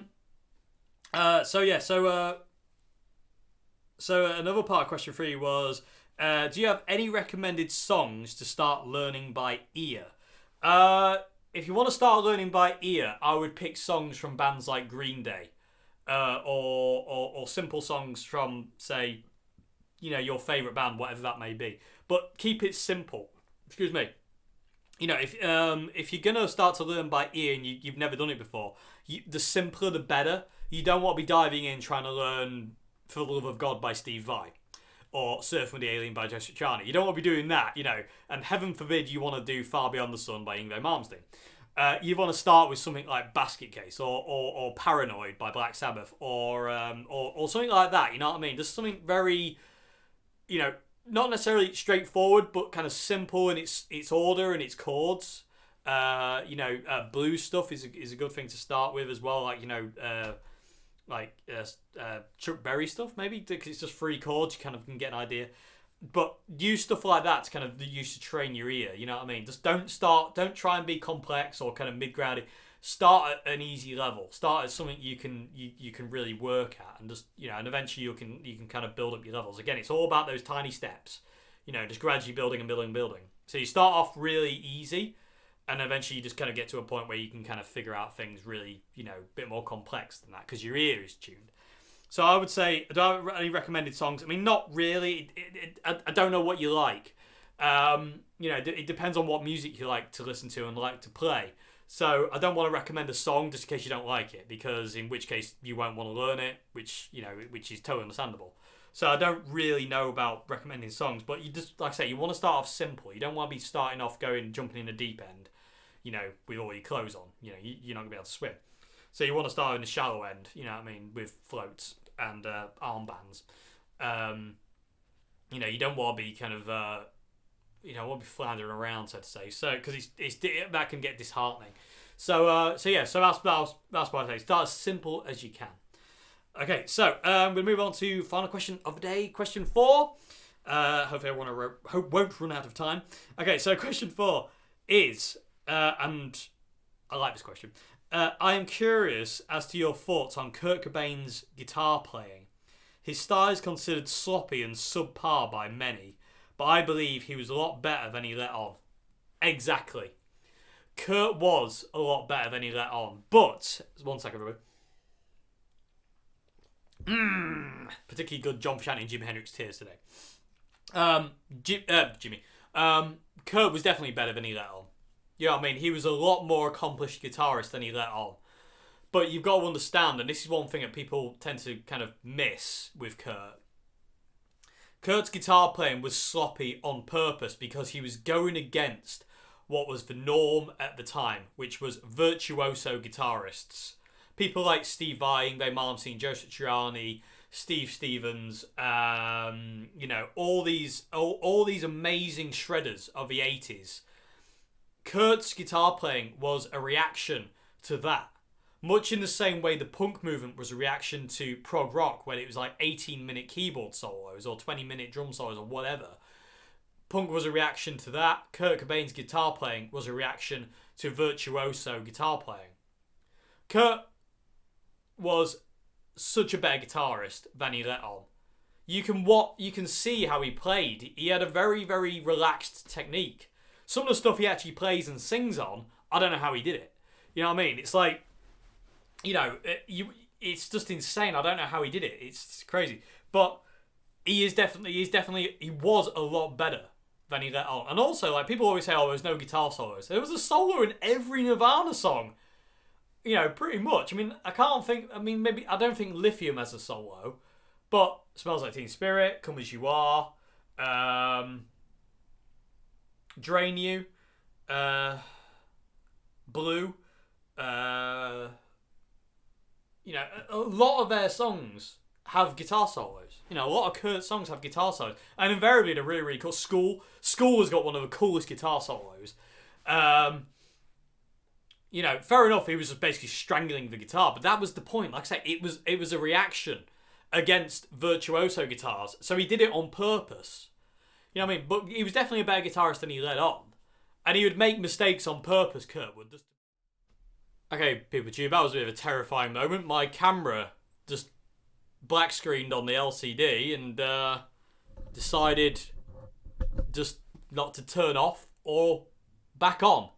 another part of question 3 was, do you have any recommended songs to start learning by ear? If you want to start learning by ear, I would pick songs from bands like Green Day, or simple songs from, say, your favourite band, whatever that may be. But keep it simple. Excuse me. If you're gonna start to learn by ear and you've never done it before, the simpler the better. You don't want to be diving in trying to learn For the Love of God by Steve Vai, or Surfing with the Alien by Joe Satriani. You don't want to be doing that, and heaven forbid you want to do Far Beyond the Sun by Yngwie Malmsteen. You want to start with something like Basket Case or Paranoid by Black Sabbath or something like that, you know what I mean? Just something very, not necessarily straightforward, but kind of simple in its order and its chords. Blues stuff is a good thing to start with as well, Chuck Berry stuff, maybe, because it's just 3 chords, you kind of can get an idea. But use stuff like that to kind of use to train your ear, you know what I mean? Just don't try and be complex or kind of mid-grounded. Start at an easy level. Start at something you can really work at, and just and eventually you can kind of build up your levels. Again, it's all about those tiny steps, just gradually building and building and building. So you start off really easy, and eventually you just kind of get to a point where you can kind of figure out things really, a bit more complex than that because your ear is tuned. So I would say, do I have any recommended songs? I mean, not really. I don't know what you like. It depends on what music you like to listen to and like to play. So I don't want to recommend a song just in case you don't like it, because in which case you won't want to learn it, which is totally understandable. So I don't really know about recommending songs, but you just, like I say, you want to start off simple. You don't want to be starting off jumping in the deep end, with all your clothes on. You're not going to be able to swim. So you want to start in the shallow end, with floats and armbands. You don't want to be kind of, want to be floundering around, so to say. So because that can get disheartening. So that's what I say. Start as simple as you can. Okay, so we're going to move on to final question of the day, question 4. Hopefully I won't run out of time. Okay, so question 4 is, and I like this question. I am curious as to your thoughts on Kurt Cobain's guitar playing. His style is considered sloppy and subpar by many, but I believe he was a lot better than he let on. Exactly. Kurt was a lot better than he let on, but... One second, everybody. Particularly good John Frusciante and Jimi Hendrix tears today. Jimmy. Kurt was definitely better than he let on. You know what I mean? He was a lot more accomplished guitarist than he let on. But you've got to understand, and this is one thing that people tend to kind of miss with Kurt. Kurt's guitar playing was sloppy on purpose because he was going against what was the norm at the time, which was virtuoso guitarists. People like Steve Vai, Yngwie Malmsteen, Joe Satriani, Steve Stevens, all these amazing shredders of the 80s. Kurt's guitar playing was a reaction to that. Much in the same way the punk movement was a reaction to prog rock, when it was like 18-minute keyboard solos or 20-minute drum solos or whatever. Punk was a reaction to that. Kurt Cobain's guitar playing was a reaction to virtuoso guitar playing. Kurt was such a better guitarist than he let on. You can see how he played. He had a very, very relaxed technique. Some of the stuff he actually plays and sings on, I don't know how he did it. You know what I mean? It's like, it's just insane. I don't know how he did it. It's crazy. But he was a lot better than he let on. And also, like, people always say, oh, there's no guitar solos. There was a solo in every Nirvana song. Pretty much. I don't think Lithium has a solo, but Smells Like Teen Spirit, Come As You Are, Drain You, Blue, a lot of their songs have guitar solos. A lot of Kurt's songs have guitar solos, and invariably they're really, really cool. School has got one of the coolest guitar solos. you know, fair enough, he was just basically strangling the guitar, but that was the point. Like I say, it was a reaction against virtuoso guitars, so he did it on purpose. You know what I mean? But he was definitely a better guitarist than he let on, and he would make mistakes on purpose. Kurt would. Okay, people, that was a bit of a terrifying moment. My camera just black screened on the LCD and decided just not to turn off or back on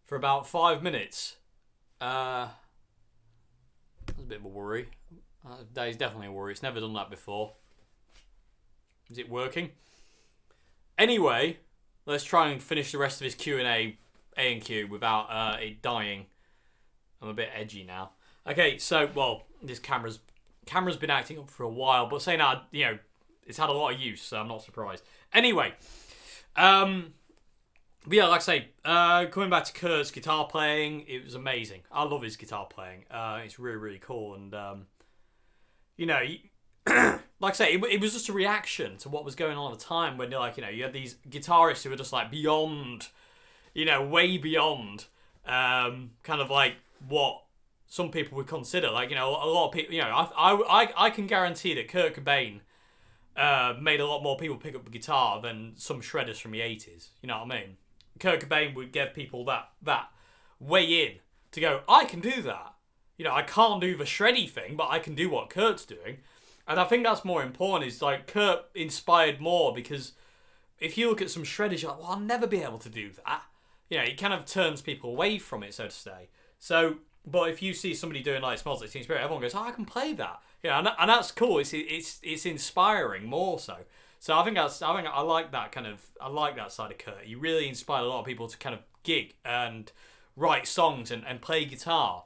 for about 5 minutes. That's a bit of a worry. That is definitely a worry. It's never done that before. Is it working? Anyway, let's try and finish the rest of his A&Q without it dying. I'm a bit edgy now. Okay, so, well, this camera's been acting up for a while, but saying that, you know, it's had a lot of use, so I'm not surprised. Anyway, but yeah, like I say, coming back to Kurt's guitar playing, it was amazing. I love his guitar playing. It's really, really cool, and you know, like I say, it was just a reaction to what was going on at the time when, like, you know, you had these guitarists who were just like beyond, you know, way beyond, kind of like what some people would consider, like, you know, a lot of people, you know, I can guarantee that Kurt Cobain made a lot more people pick up the guitar than some shredders from the 80s. You know what I mean? Kurt Cobain would give people that way in to go, I can do that. You know, I can't do the shreddy thing, but I can do what Kurt's doing. And I think that's more important, is like Kurt inspired more, because if you look at some shredders, you're like, well, I'll never be able to do that. You know, it kind of turns people away from it, so to say. So, but if you see somebody doing like Smells Like Teen Spirit, everyone goes, oh, I can play that. Yeah, and that's cool. It's inspiring more so. So I think I like that kind of, I like that side of Kurt. He really inspired a lot of people to kind of gig and write songs and play guitar.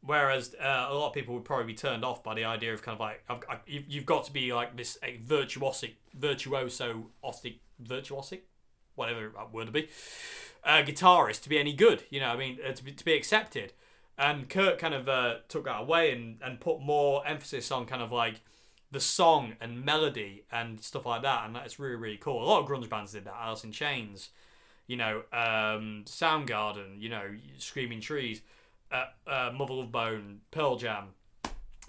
Whereas a lot of people would probably be turned off by the idea of kind of like, you've got to be like this virtuosic, whatever that word would be, guitarist to be any good. You know, I mean, to be accepted. And Kurt kind of took that away and put more emphasis on kind of like the song and melody and stuff like that, and that's really, really cool. A lot of grunge bands did that. Alice in Chains, you know, Soundgarden, you know, Screaming Trees, Mother Love Bone, Pearl Jam,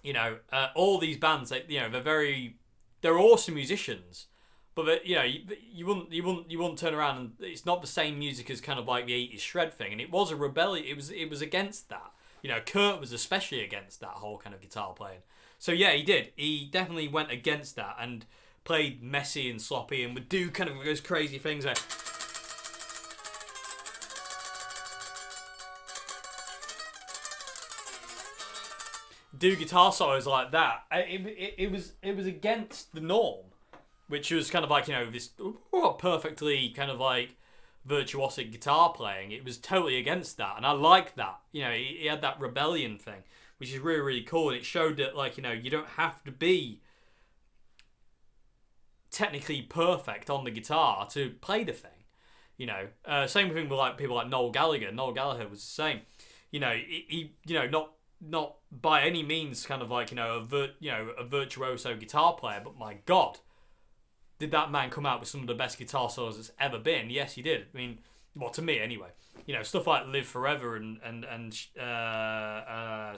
you know, all these bands. You know, they're awesome musicians, but you know, you wouldn't turn around and it's not the same music as kind of like the 80s shred thing, and it was a rebellion. It was against that. You know, Kurt was especially against that whole kind of guitar playing. So yeah, he did. He definitely went against that and played messy and sloppy and would do kind of those crazy things where do guitar solos like that. It was against the norm, which was kind of like, you know, this perfectly kind of like virtuosic guitar playing. It was totally against that, and I like that. You know, he had that rebellion thing, which is really, really cool, and it showed that, like, you know, you don't have to be technically perfect on the guitar to play the thing. You know, same thing with like people like Noel Gallagher. Noel Gallagher was the same. You know, he you know, not by any means kind of like, you know, a virtuoso guitar player, but my God, did that man come out with some of the best guitar solos that's ever been? Yes, he did. I mean, well, to me anyway. You know, stuff like Live Forever and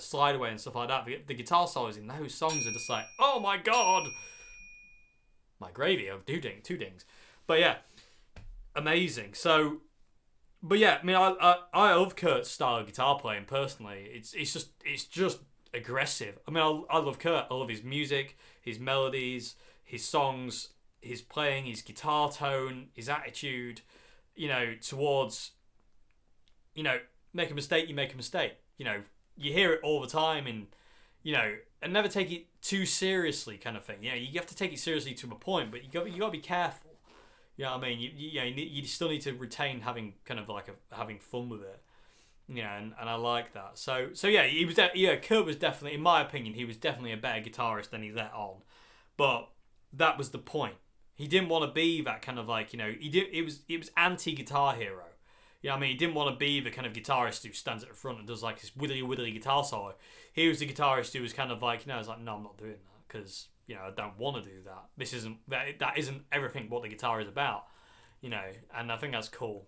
Slide Away and stuff like that. The guitar solos in those songs are just like, oh my God, my gravy of two dings. But yeah, amazing. So, but yeah, I mean, I love Kurt's style of guitar playing personally. It's just aggressive. I mean, I love Kurt. I love his music, his melodies, his songs, his playing, his guitar tone, his attitude, you know, towards, you know, make a mistake, you make a mistake. You know, you hear it all the time, and, you know, and never take it too seriously kind of thing. You know, you have to take it seriously to a point, but you got to be careful. You know what I mean? You still need to retain having kind of like having fun with it. Yeah, and I like that. So yeah, Kurt was definitely, in my opinion, he was definitely a better guitarist than he let on. But that was the point. He didn't want to be that kind of like, you know, it was anti-guitar hero. You know what I mean? He didn't want to be the kind of guitarist who stands at the front and does like this widdly guitar solo. He was the guitarist who was kind of like, you know, I was like, no, I'm not doing that, because, you know, I don't want to do that. That isn't everything what the guitar is about, you know, and I think that's cool.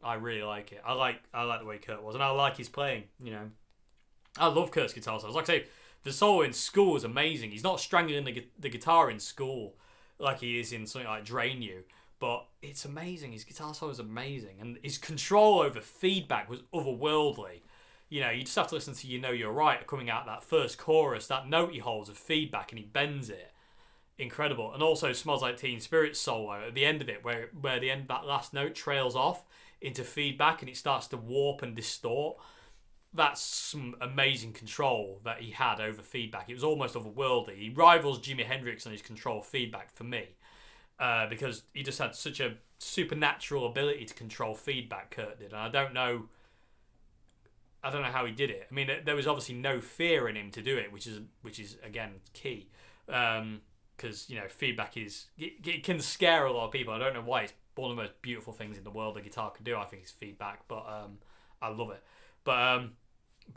I really like it. I like the way Kurt was, and I like his playing. I love Kurt's guitar solos. Like I say, the solo in School is amazing. He's not strangling the guitar in School like he is in something like Drain You, but it's amazing. His guitar solo is amazing, and his control over feedback was otherworldly. You just have to listen to You Know You're Right coming out that first chorus, that note he holds of feedback, and he bends it. Incredible. And also Smells Like Teen Spirit solo at the end of it, where that last note trails off into feedback and it starts to warp and distort. That's some amazing control that he had over feedback. It was almost otherworldly. He rivals Jimi Hendrix on his control of feedback for me, because he just had such a supernatural ability to control feedback. Kurt did, and I don't know how he did it. I mean, there was obviously no fear in him to do it, which is again key. Because feedback it can scare a lot of people. I don't know why. It's one of the most beautiful things in the world a guitar can do. I think it's feedback, but I love it. But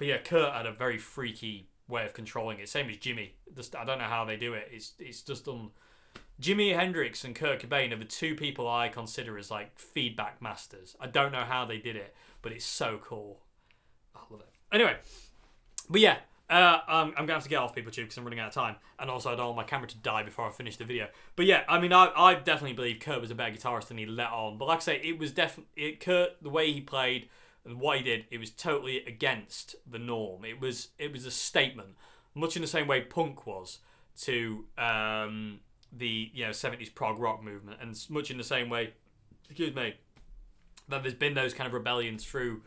yeah, Kurt had a very freaky way of controlling it. Same as Jimmy. I don't know how they do it. It's just Jimi Hendrix and Kurt Cobain are the two people I consider as like feedback masters. I don't know how they did it, but it's so cool. I love it. Anyway, but yeah. I'm going to have to get off people too because I'm running out of time, and also I don't want my camera to die before I finish the video. But yeah, I mean, I definitely believe Kurt was a better guitarist than he let on. But like I say, it was definitely Kurt, the way he played and what he did, it was totally against the norm. It was a statement, much in the same way punk was to the 70s prog rock movement, and much in the same way, that there's been those kind of rebellions through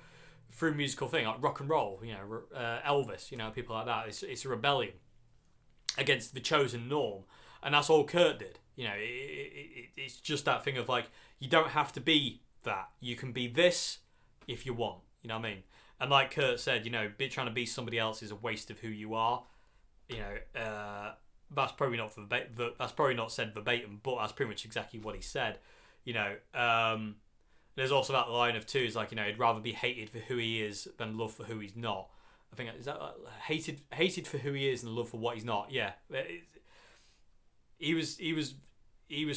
musical thing like rock and roll, Elvis, people like that. It's a rebellion against the chosen norm, and that's all Kurt did. It's just that thing of like, you don't have to be that. You can be this if you want. You know what I mean? And like Kurt said, trying to be somebody else is a waste of who you are. That's probably not that's probably not said verbatim, but that's pretty much exactly what he said. There's also that line of too, is like, he'd rather be hated for who he is than loved for who he's not. I think, is that hated for who he is and loved for what he's not? Yeah. He was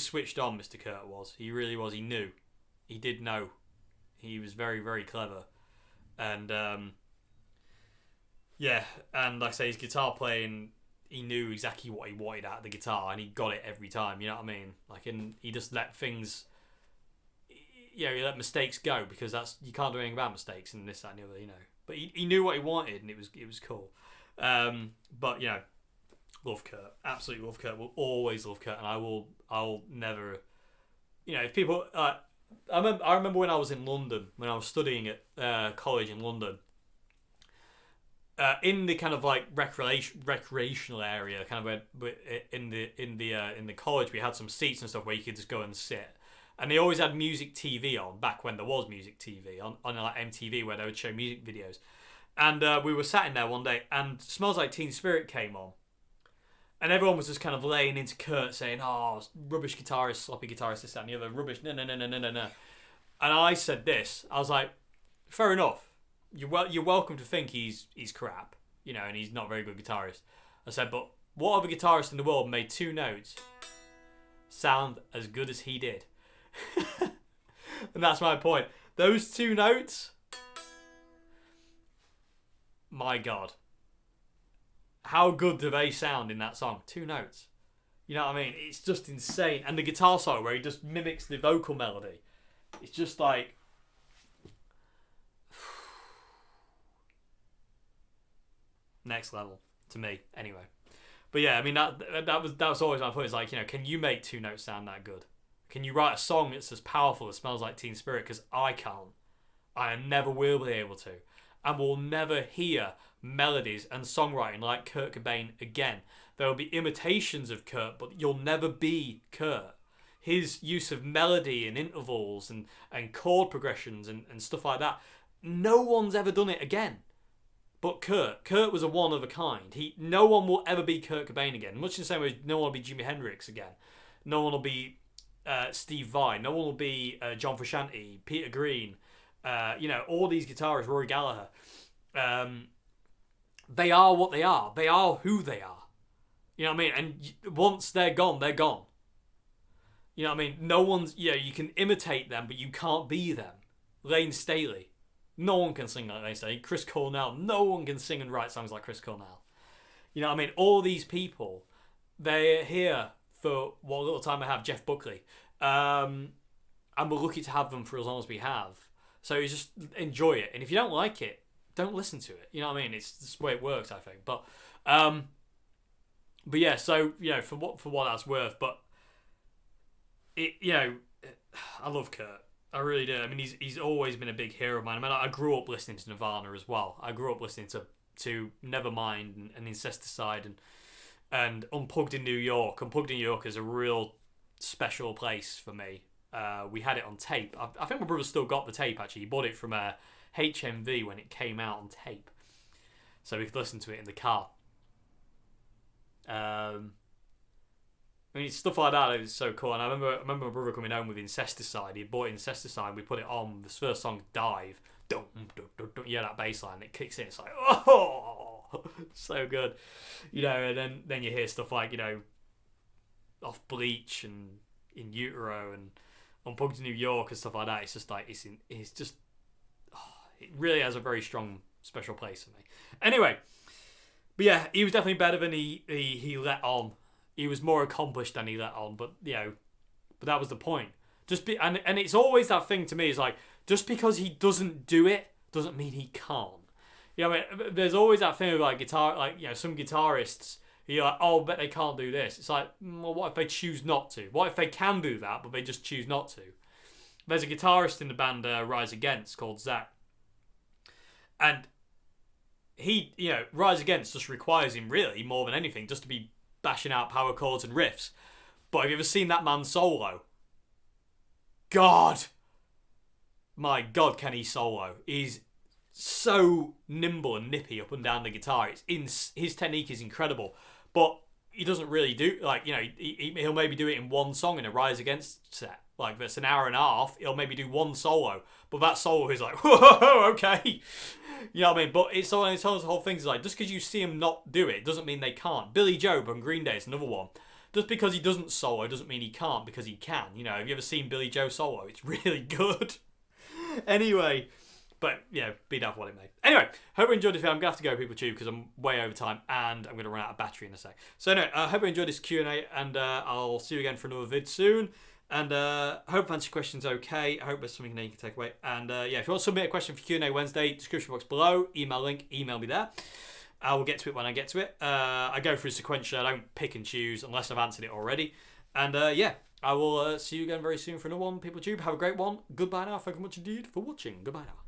switched on, Mr. Kurt was. He really was. He knew. He did know. He was very, very clever. And, yeah. And like I say, his guitar playing, he knew exactly what he wanted out of the guitar, and he got it every time, you know what I mean? Like, and he just let things... you let mistakes go, because you can't do anything about mistakes and this, that, and the other, But he knew what he wanted, and it was cool. But love Kurt, absolutely love Kurt. Will always love Kurt, and I'll never, if people. I remember when I was in London, when I was studying at college in London. In the kind of like recreational area, kind of where in the college, we had some seats and stuff where you could just go and sit. And they always had music TV on, back when there was music TV, on like MTV, where they would show music videos. And we were sat in there one day, and Smells Like Teen Spirit came on. And everyone was just kind of laying into Kurt, saying, "Oh, rubbish guitarist, sloppy guitarist, this, that, and the other, rubbish, no. And I said this, I was like, fair enough. You're welcome to think he's crap, and he's not a very good guitarist. I said, but what other guitarist in the world made two notes sound as good as he did? And that's my point. Those two notes, my God, how good do they sound in that song? Two notes, you know what I mean? It's just insane. And the guitar solo where he just mimics the vocal melody, it's just like next level to me anyway. But yeah, I mean, that was always my point. It's like, can you make two notes sound that good? Can you write a song that's as powerful as Smells Like Teen Spirit? Because I can't. I never will be able to. And will never hear melodies and songwriting like Kurt Cobain again. There will be imitations of Kurt, but you'll never be Kurt. His use of melody and intervals and chord progressions and stuff like that, no one's ever done it again. But Kurt. Kurt was a one of a kind. No one will ever be Kurt Cobain again. Much in the same way no one will be Jimi Hendrix again. No one will be Steve Vai. No one will be John Frusciante, Peter Green, all these guitarists, Rory Gallagher. They are what they are. They are who they are. You know what I mean? And once they're gone, they're gone. You know what I mean? No one's, you can imitate them, but you can't be them. Lane Staley. No one can sing like Lane Staley. Chris Cornell. No one can sing and write songs like Chris Cornell. You know what I mean? All these people, they're here for what little time I have. Jeff Buckley. And we're lucky to have them for as long as we have. So you just enjoy it. And if you don't like it, don't listen to it. You know what I mean? It's just the way it works, I think. But yeah, so, you know, for what that's worth. But, you know, I love Kurt. I really do. I mean, he's always been a big hero of mine. I mean, I grew up listening to Nirvana as well. I grew up listening to Nevermind and Incesticide and Unplugged in New York. Unplugged in New York is a real special place for me. We had it on tape. I think my brother still got the tape, actually. He bought it from HMV when it came out on tape. So we could listen to it in the car. I mean, stuff like that is so cool. And I remember my brother coming home with Incesticide. He bought Incesticide. We put it on. This first song, Dive. Dum, dum, dum, dum. Yeah, that bass line. It kicks in. It's like, oh, so good. You know, and then you hear stuff like, you know, Off Bleach and In Utero and Unplugged in New York and stuff like that. It's just like, it's just, it really has a very strong, special place for me. Anyway, but yeah, he was definitely better than he let on. He was more accomplished than he let on, but you know, but that was the point. And it's always that thing to me. Is like, just because he doesn't do it doesn't mean he can't. You know, I mean, there's always that thing of like guitar, like, you know, some guitarists. You're like, oh, but they can't do this. It's like, well, what if they choose not to? What if they can do that, but they just choose not to? There's a guitarist in the band Rise Against called Zach, and he, you know, Rise Against just requires him really more than anything just to be bashing out power chords and riffs. But have you ever seen that man solo? God, my God, can he solo? He's so nimble and nippy up and down the guitar. His technique is incredible, but he doesn't really do, like, you know, he'll maybe do it in one song in a Rise Against set. Like, that's an hour and a half, he'll maybe do one solo, but that solo is like, whoa, okay. You know what I mean? But it's all the whole thing is like, just because you see him not do it doesn't mean they can't. Billy Joe from Green Day is another one. Just because he doesn't solo doesn't mean he can't, because he can. You know, have you ever seen Billy Joe solo? It's really good. Anyway, but yeah, be that for what it may. Anyway, hope you enjoyed this video. I'm going to have to go, people tube, because I'm way over time and I'm going to run out of battery in a sec. So anyway, I hope you enjoyed this Q&A, and I'll see you again for another vid soon. And hope to answer your questions okay. I hope there's something that you can take away. And yeah, if you want to submit a question for Q&A Wednesday, description box below, email link, email me there. I will get to it when I get to it. I go through sequential. I don't pick and choose unless I've answered it already. And yeah, I will see you again very soon for another one, people tube. Have a great one. Goodbye now. Thank you much indeed for watching. Goodbye now.